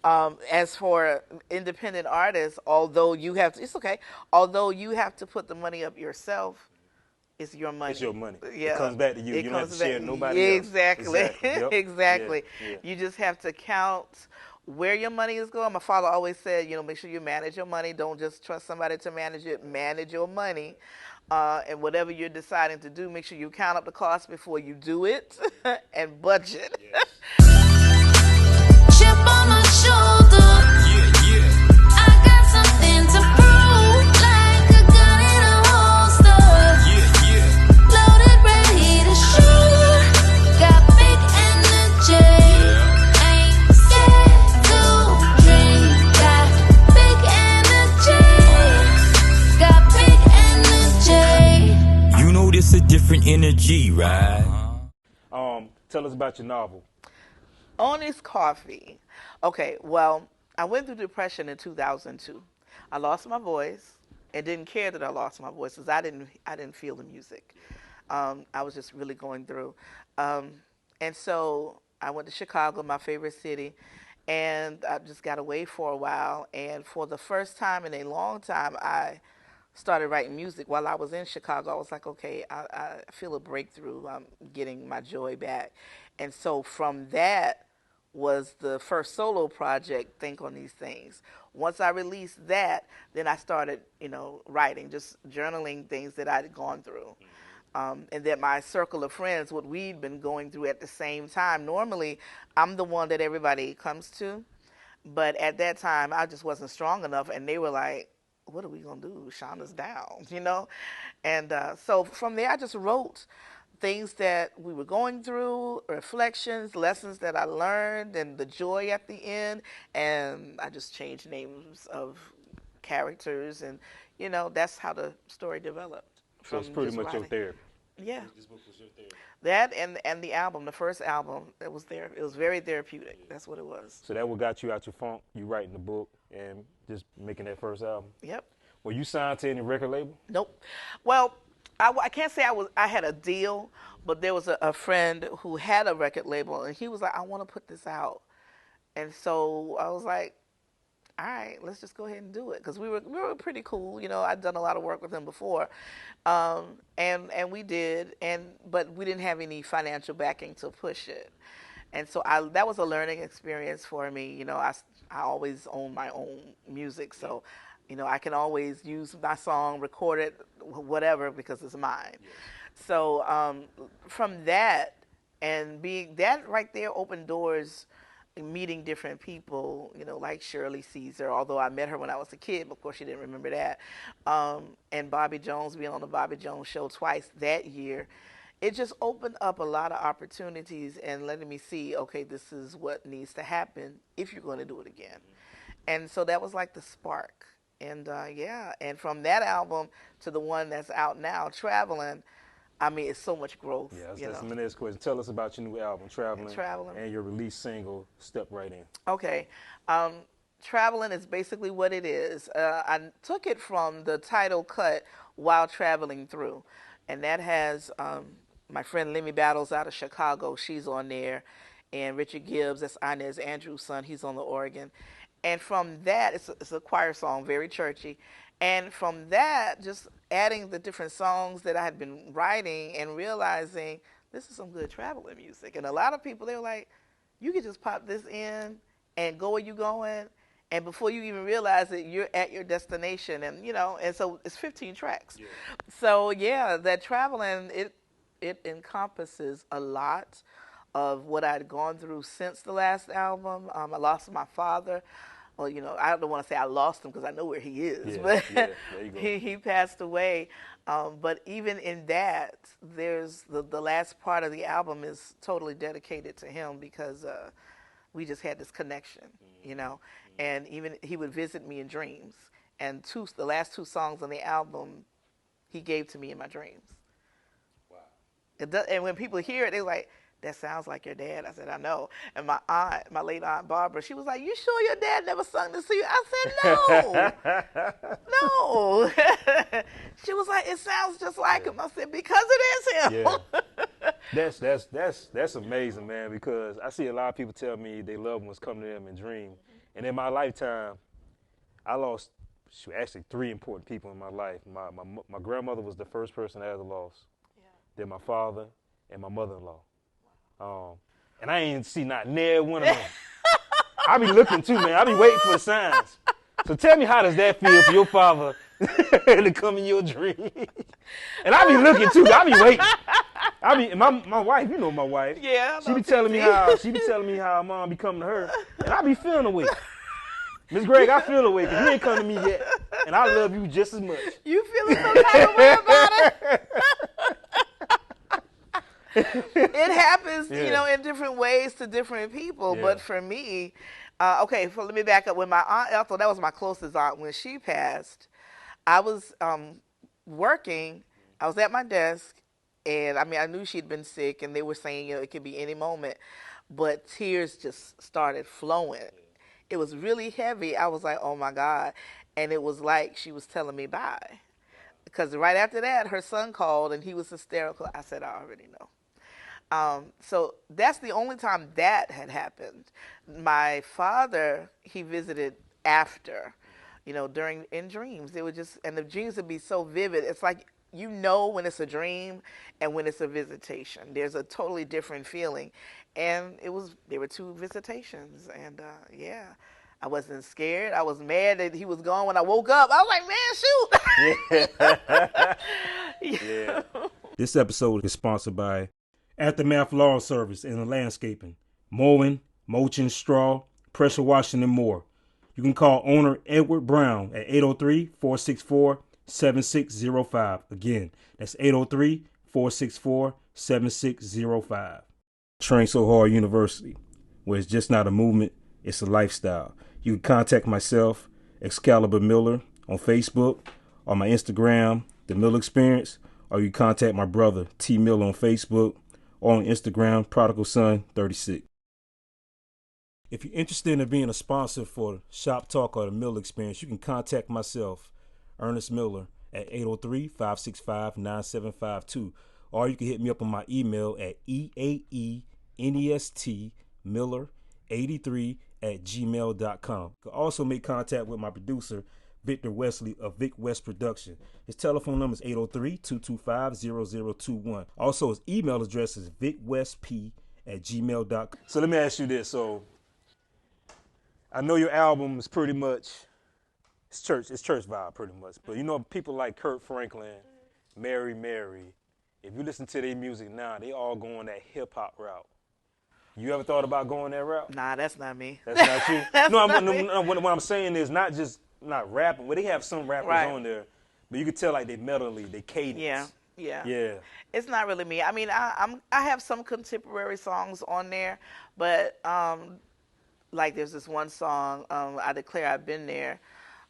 As for independent artists, although you have to, it's okay. Although you have to put the money up yourself, it's your It's money. your money. It Yeah, comes back to you. it You don't have to comes back. share with nobody else. Exactly, Exactly. Yep. Yeah. exactly. Yeah. You just have to count where your money is going. My father always said, make sure you manage your money. Don't just trust somebody to manage it. Manage your money. And whatever you're deciding to do, make sure you count up the cost before you do it and budget. Yes. Chip on my shoulder. Yeah, yeah. I got something to prove, like a gun in a holster. Yeah, yeah. Loaded, ready to shoot. Got big energy. Yeah. Ain't scared to dream. Got big energy. Got big energy. You know this a different energy, right? Tell us about your novel. Honest Coffee. Okay, well, I went through depression in 2002. I lost my voice and didn't care that I lost my voice because I didn't feel the music. I was just really going through. And so I went to Chicago, my favorite city, and I just got away for a while. And for the first time in a long time, I started writing music while I was in Chicago. I was like, okay, I feel a breakthrough. I'm getting my joy back. And so from that was the first solo project, Think on These Things. Once I released that, then I started, writing, just journaling things that I'd gone through. And that my circle of friends, what we'd been going through at the same time. Normally, I'm the one that everybody comes to. But at that time, I just wasn't strong enough. And they were like, what are we going to do? Shonda's down, And so from there, I just wrote things that we were going through, reflections, lessons that I learned, and the joy at the end. And I just changed names of characters. And, that's how the story developed. So it's pretty much your therapy. Yeah. This book was your therapy. That and the album, the first album, it was very therapeutic. Yeah. That's what it was. So that what got you out your funk, you writing the book and just making that first album? Yep. Were you signed to any record label? Nope. Well, I can't say I had a deal, but there was a friend who had a record label, and he was like, I want to put this out. And so I was like, all right, let's just go ahead and do it, because we were pretty cool. I'd done a lot of work with him before, and we did, but we didn't have any financial backing to push it, and so that was a learning experience for me. I always own my own music, so I can always use my song, record it, whatever, because it's mine. Yes. So from that, and being that right there opened doors. Meeting different people, like Shirley Caesar, although I met her when I was a kid, but of course she didn't remember that. And Bobby Jones, being on the Bobby Jones show twice that year, it just opened up a lot of opportunities and letting me see, okay, this is what needs to happen if you're going to do it again. And so that was like the spark. And and from that album to the one that's out now, Traveling, I mean, it's so much growth. Yeah, that's my next question. Tell us about your new album, Traveling, and your release single, Step Right In. Okay. Traveling is basically what it is. I took it from the title cut, While Traveling Through. And that has my friend Lemmy Battles out of Chicago. She's on there. And Richard Gibbs, that's Inez Andrews' son. He's on the organ. And from that, it's a choir song, very churchy. And from that, just adding the different songs that I had been writing and realizing this is some good traveling music. And a lot of people, they were like, you can just pop this in and go where you're going. And before you even realize it, you're at your destination. And, and so it's 15 tracks. Yeah. So, yeah, that traveling, it encompasses a lot of what I'd gone through since the last album. I lost my father. Well, I don't want to say I lost him because I know where he is, but there you go. he passed away. But even in that, there's the last part of the album is totally dedicated to him because we just had this connection, And even he would visit me in dreams. And the last two songs on the album, he gave to me in my dreams. Wow. And when people hear it, they're like, that sounds like your dad. I said, I know. And my aunt, my late aunt Barbara, she was like, you sure your dad never sung this to you? I said, no. No. She was like, it sounds just like him. I said, because it is him. Yeah. That's amazing, man, because I see a lot of people tell me they loved ones come to them and dream. And in my lifetime, I lost actually 3 important people in my life. My grandmother was the first person I ever lost. Yeah. Then my father and my mother-in-law. And I ain't see not near one of them. I be looking too, man. I be waiting for the signs. So tell me, how does that feel for your father to come in your dream? And I be looking too. I be waiting. My wife, you know my wife. Yeah. She be telling me how mom be coming to her, and I be feeling away. Miss Greg, I feel away because you ain't come to me yet, and I love you just as much. You feeling some type of way about it? It happens, in different ways to different people. Yeah. But for me, so let me back up. When my Aunt Ethel, that was my closest aunt, when she passed, I was working. I was at my desk, and I knew she'd been sick, and they were saying, it could be any moment. But tears just started flowing. It was really heavy. I was like, oh, my God. And it was like she was telling me bye. Because right after that, her son called, and he was hysterical. I said, I already know. So that's the only time that had happened. My father, he visited after, in dreams. It would and the dreams would be so vivid. It's like, when it's a dream and when it's a visitation. There's a totally different feeling. And there were 2 visitations. And, I wasn't scared. I was mad that he was gone when I woke up. I was like, man, shoot. Yeah. This episode is sponsored by Aftermath Lawn Service and Landscaping, mowing, mulching, straw, pressure washing, and more. You can call owner Edward Brown at 803-464-7605. Again, that's 803-464-7605. Train So Hard University, where it's just not a movement, it's a lifestyle. You can contact myself, Excalibur Miller, on Facebook, or my Instagram, The Miller Experience, or you contact my brother, T. Miller, on Facebook, or on Instagram, Prodigal Son 36. If you're interested in being a sponsor for Shop Talk or the Miller Experience, you can contact myself, Ernest Miller, at 803-565-9752. Or you can hit me up on my email at eaenestmiller83@gmail.com. You can also make contact with my producer, Victor Wesley of Vic West Production. His telephone number is 803-225-0021. Also, his email address is vicwestp@gmail.com. So let me ask you this. So I know your album is pretty much, it's church vibe pretty much. But people like Kurt Franklin, Mary, if you listen to their music now, they all going that hip hop route. You ever thought about going that route? Nah, that's not me. That's not you? What I'm saying is not rapping. Well, they have some rappers on there, but you can tell like they melody, they cadence. Yeah. It's not really me. I have some contemporary songs on there, but like there's this one song, I Declare I've Been There.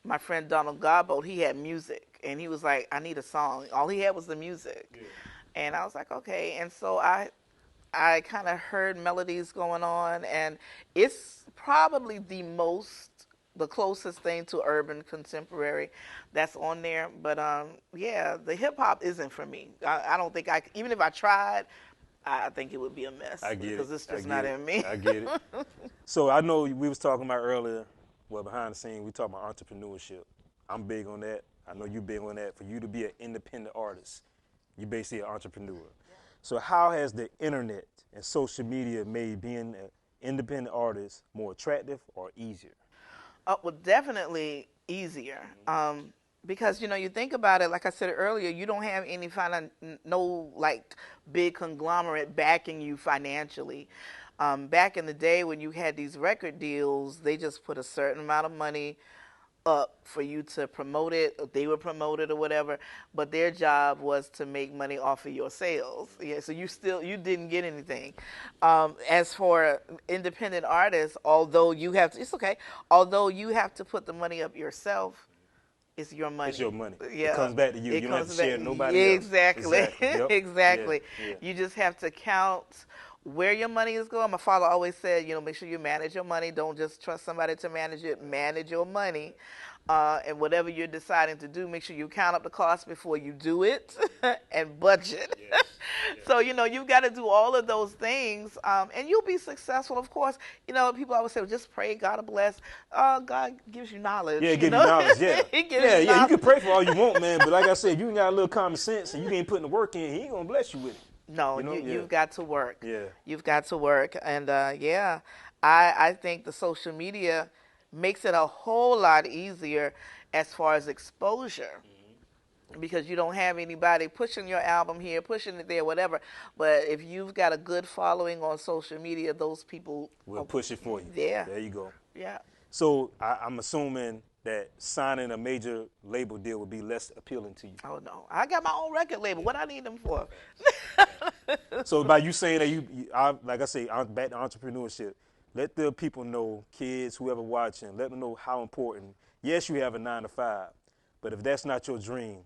My friend Donald Godbolt, he had music, and he was like, I need a song. All he had was the music. Yeah. And I was like, okay. And so I kind of heard melodies going on, and it's probably the closest thing to urban contemporary that's on there. But the hip hop isn't for me. I don't think even if I tried, I think it would be a mess. I get it. Because it's just not in me. I get it. So I know we was talking about earlier, behind the scenes, we talking about entrepreneurship. I'm big on that. I know you big on that. For you to be an independent artist, you basically an entrepreneur. Yeah. So how has the internet and social media made being an independent artist more attractive or easier? Well, definitely easier. Because, you think about it, like I said earlier, you don't have any big conglomerate backing you financially. Back in the day when you had these record deals, they just put a certain amount of money up for you to promote it, or they would promote it or whatever, but their job was to make money off of your sales. Yeah, so you didn't get anything. As for independent artists, although you have to put the money up yourself, it's your money. It's your money. Yeah. It comes back to you. You don't have to share nobody else. Exactly. Yep. Exactly. Yeah. You just have to count where your money is going. My father always said, make sure you manage your money. Don't just trust somebody to manage it. Manage your money. And whatever you're deciding to do, make sure you count up the cost before you do it and budget. Yes. So, you've got to do all of those things, and you'll be successful. Of course, people always say, well, just pray, God will bless. God gives you knowledge. Yeah, give you knowledge, yeah. He gives yeah, you yeah, you knowledge. can pray for all you want, man, but like I said, if you ain't got a little common sense and you ain't putting the work in, he ain't going to bless you with it. No, you've got to work. Yeah. You've got to work. And, I think the social media makes it a whole lot easier as far as exposure. Because you don't have anybody pushing your album here, pushing it there, whatever. But if you've got a good following on social media, those people will push it for you. Yeah. There you go. Yeah. So I'm assuming that signing a major label deal would be less appealing to you. Oh, no. I got my own record label. What I need them for? So by you saying that like I say, back to entrepreneurship, let the people know, kids, whoever watching, let them know how important. Yes, you have a 9-to-5, but if that's not your dream,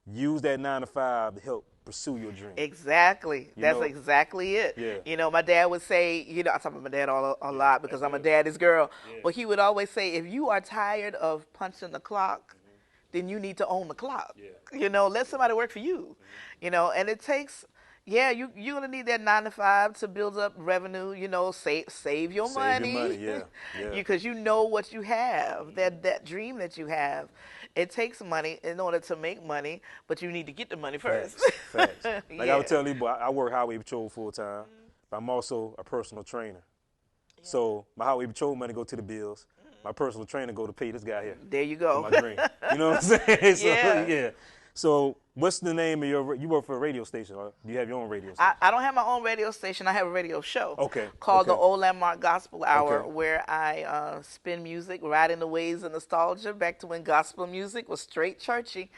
use that 9-to-5 to help pursue your dream. Exactly. That's exactly it. Yeah. My dad would say, I talk about my dad a lot because I'm a daddy's girl, but he would always say, if you are tired of punching the clock, then you need to own the clock. Yeah. Let somebody work for you. And it takes, you're going to need that 9-to-5 to build up revenue, save your money. Save your money, yeah. Because you know what you have, that dream that you have. It takes money in order to make money, but you need to get the money first. Facts. Like I was telling you, I work Highway Patrol full time, but I'm also a personal trainer. Yeah. So my Highway Patrol money go to the bills. My personal trainer go to pay this guy here. There you go. My dream. You know what I'm saying? So, Yeah. So what's the name of you work for a radio station, or do you have your own radio station? I don't have my own radio station. I have a radio show. Okay. Called the Old Landmark Gospel Hour, Okay. where I spin music, riding the waves of nostalgia back to when gospel music was straight churchy.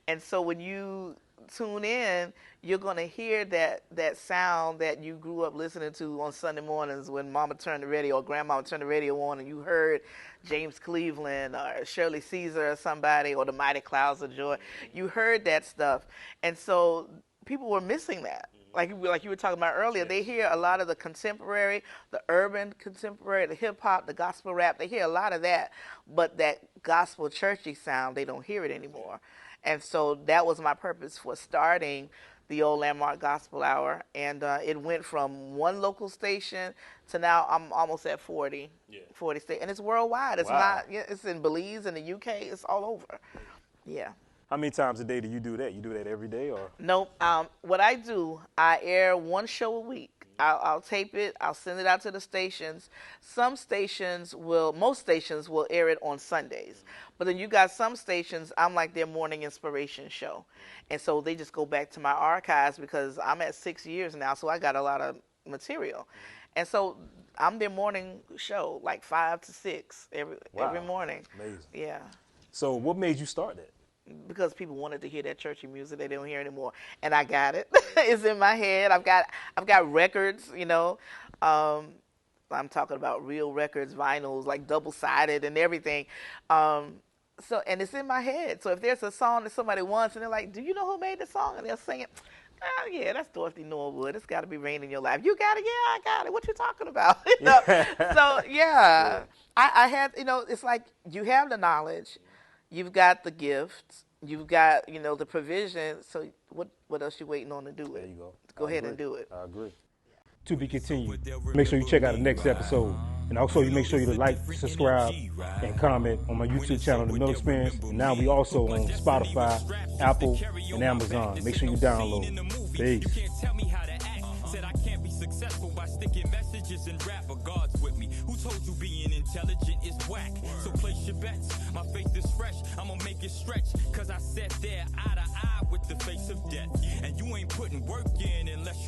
And so when you tune in, you're going to hear that sound that you grew up listening to on Sunday mornings when mama turned the radio or grandmama turned the radio on and you heard James Cleveland or Shirley Caesar or somebody or the Mighty Clouds of Joy. You heard that stuff. And so people were missing that. Like you were talking about earlier, they hear a lot of the contemporary, the urban contemporary, the hip-hop, the gospel rap. They hear a lot of that, but that gospel churchy sound, they don't hear it anymore. And so that was my purpose for starting the Old Landmark Gospel Hour. And it went from one local station to now I'm almost at 40 states. And it's worldwide. It's it's in Belize, in the UK. It's all over. Yeah. How many times a day do you do that? You do that every day, or? Nope. What I do, I air one show a week. I'll tape it. I'll send it out to the stations. Most stations will air it on Sundays. But then you got some stations, I'm like their morning inspiration show. And so they just go back to my archives because I'm at 6 years now, so I got a lot of material. And so I'm their morning show, like 5 to 6 every morning. Amazing. Yeah. So what made you start that? Because people wanted to hear that churchy music they don't hear anymore, and I got it. It's in my head. I've got records. I'm talking about real records, vinyls, like double-sided and everything. And it's in my head. So if there's a song that somebody wants, and they're like, "Do you know who made the song?" and they'll sing it. Oh, yeah, that's Dorothy Norwood. It's got to be Rain in Your Life. You got it? Yeah, I got it. What you talking about? So I had. It's like you have the knowledge. You've got the gifts. You've got, the provision. So what else you waiting on to do it? There you go. Go ahead and do it. I agree. To be continued. Make sure you check out the next episode. And also you make sure you like, subscribe, and comment on my YouTube channel, The Mill Experience. And now we also on Spotify, Apple, and Amazon. Make sure you download. Peace. Said I can't be successful by sticking messages in rap, but God's with me. Who told you being intelligent is whack? So place your bets. My faith is fresh. I'ma make it stretch. Cause I sat there eye to eye with the face of death. And you ain't putting work in unless